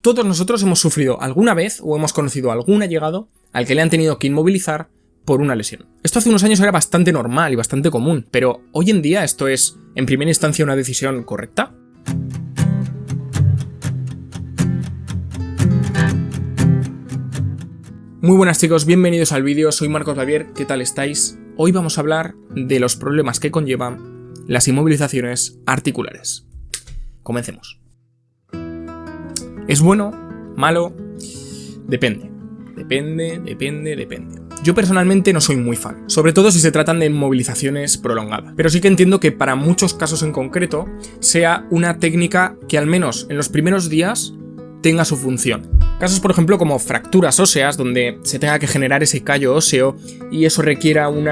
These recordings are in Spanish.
Todos nosotros hemos sufrido alguna vez o hemos conocido a algún allegado al que le han tenido que inmovilizar por una lesión. Esto hace unos años era bastante normal y bastante común, pero hoy en día esto es, en primera instancia, una decisión correcta. Muy buenas chicos, bienvenidos al vídeo, soy Marcos Javier, ¿qué tal estáis? Hoy vamos a hablar de los problemas que conllevan las inmovilizaciones articulares. Comencemos. ¿Es bueno? ¿Malo? Depende. Yo personalmente no soy muy fan, sobre todo si se tratan de inmovilizaciones prolongadas, pero sí que entiendo que para muchos casos en concreto sea una técnica que al menos en los primeros días tenga su función. Casos por ejemplo como fracturas óseas donde se tenga que generar ese callo óseo y eso requiera un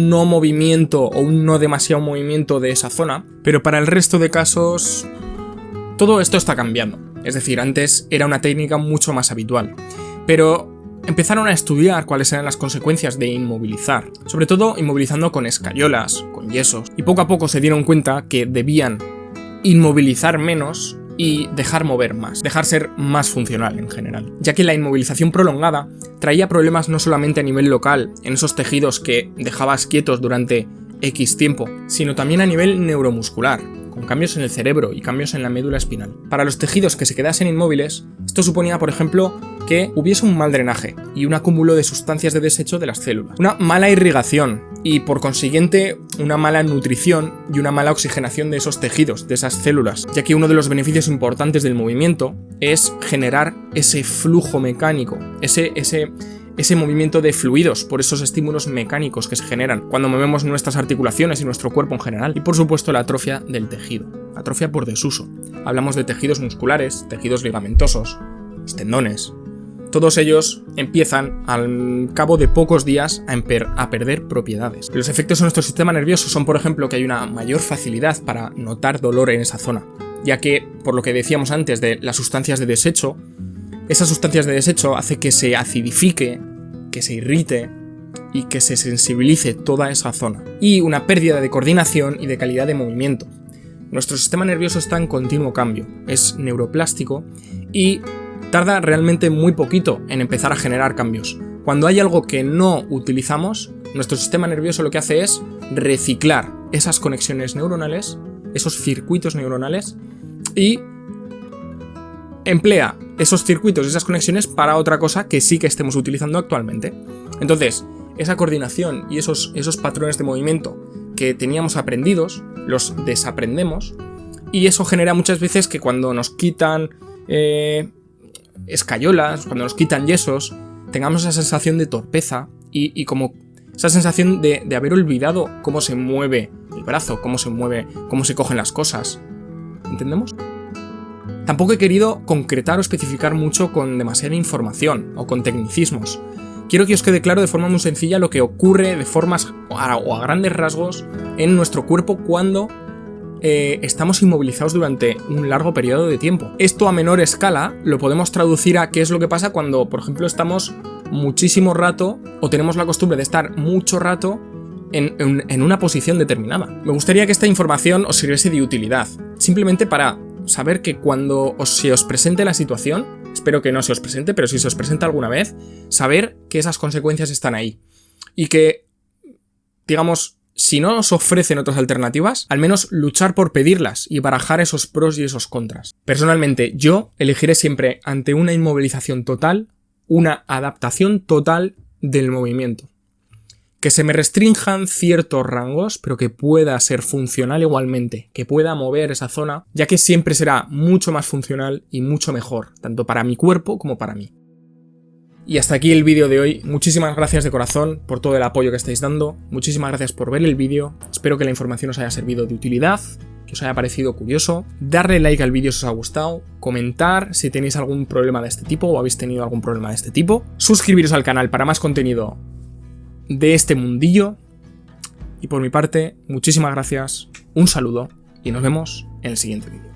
no movimiento o un no demasiado movimiento de esa zona, pero para el resto de casos todo esto está cambiando. Es decir, antes era una técnica mucho más habitual, pero empezaron a estudiar cuáles eran las consecuencias de inmovilizar, sobre todo inmovilizando con escayolas, con yesos, y poco a poco se dieron cuenta que debían inmovilizar menos y dejar mover más, dejar ser más funcional en general, ya que la inmovilización prolongada traía problemas no solamente a nivel local, en esos tejidos que dejabas quietos durante X tiempo, sino también a nivel neuromuscular, con cambios en el cerebro y cambios en la médula espinal. Para los tejidos que se quedasen inmóviles, esto suponía, por ejemplo, que hubiese un mal drenaje y un acúmulo de sustancias de desecho de las células, una mala irrigación y, por consiguiente, una mala nutrición y una mala oxigenación de esos tejidos, de esas células, ya que uno de los beneficios importantes del movimiento es generar ese flujo mecánico, ese movimiento de fluidos por esos estímulos mecánicos que se generan cuando movemos nuestras articulaciones y nuestro cuerpo en general. Y por supuesto la atrofia del tejido, atrofia por desuso. Hablamos de tejidos musculares, tejidos ligamentosos, los tendones. Todos ellos empiezan al cabo de pocos días a perder propiedades. Los efectos en nuestro sistema nervioso son, por ejemplo, que hay una mayor facilidad para notar dolor en esa zona, ya que, por lo que decíamos antes de las sustancias de desecho, esas sustancias de desecho hace que se acidifique, que se irrite y que se sensibilice toda esa zona. Y una pérdida de coordinación y de calidad de movimiento. Nuestro sistema nervioso está en continuo cambio, es neuroplástico y tarda realmente muy poquito en empezar a generar cambios. Cuando hay algo que no utilizamos, nuestro sistema nervioso lo que hace es reciclar esas conexiones neuronales, esos circuitos neuronales, y emplea esos circuitos y esas conexiones para otra cosa que sí que estemos utilizando actualmente. Entonces, esa coordinación y esos patrones de movimiento que teníamos aprendidos, los desaprendemos, y eso genera muchas veces que cuando nos quitan escayolas, cuando nos quitan yesos, tengamos esa sensación de torpeza y como esa sensación de haber olvidado cómo se mueve el brazo, cómo se cogen las cosas. ¿Entendemos? Tampoco he querido concretar o especificar mucho con demasiada información o con tecnicismos. Quiero que os quede claro de forma muy sencilla lo que ocurre de formas o a grandes rasgos en nuestro cuerpo cuando estamos inmovilizados durante un largo periodo de tiempo. Esto a menor escala lo podemos traducir a qué es lo que pasa cuando, por ejemplo, estamos muchísimo rato o tenemos la costumbre de estar mucho rato en una posición determinada. Me gustaría que esta información os sirviese de utilidad, simplemente para saber que cuando se os presente la situación, espero que no se os presente, pero si se os presenta alguna vez, saber que esas consecuencias están ahí. Y que, digamos, si no os ofrecen otras alternativas, al menos luchar por pedirlas y barajar esos pros y esos contras. Personalmente, yo elegiré siempre ante una inmovilización total, una adaptación total del movimiento. Que se me restrinjan ciertos rangos, pero que pueda ser funcional igualmente, que pueda mover esa zona, ya que siempre será mucho más funcional y mucho mejor, tanto para mi cuerpo como para mí. Y hasta aquí el vídeo de hoy. Muchísimas gracias de corazón por todo el apoyo que estáis dando, muchísimas gracias por ver el vídeo, espero que la información os haya servido de utilidad, que os haya parecido curioso, darle like al vídeo si os ha gustado, comentar si tenéis algún problema de este tipo o habéis tenido algún problema de este tipo, suscribiros al canal para más contenido de este mundillo, y por mi parte, muchísimas gracias, un saludo y nos vemos en el siguiente vídeo.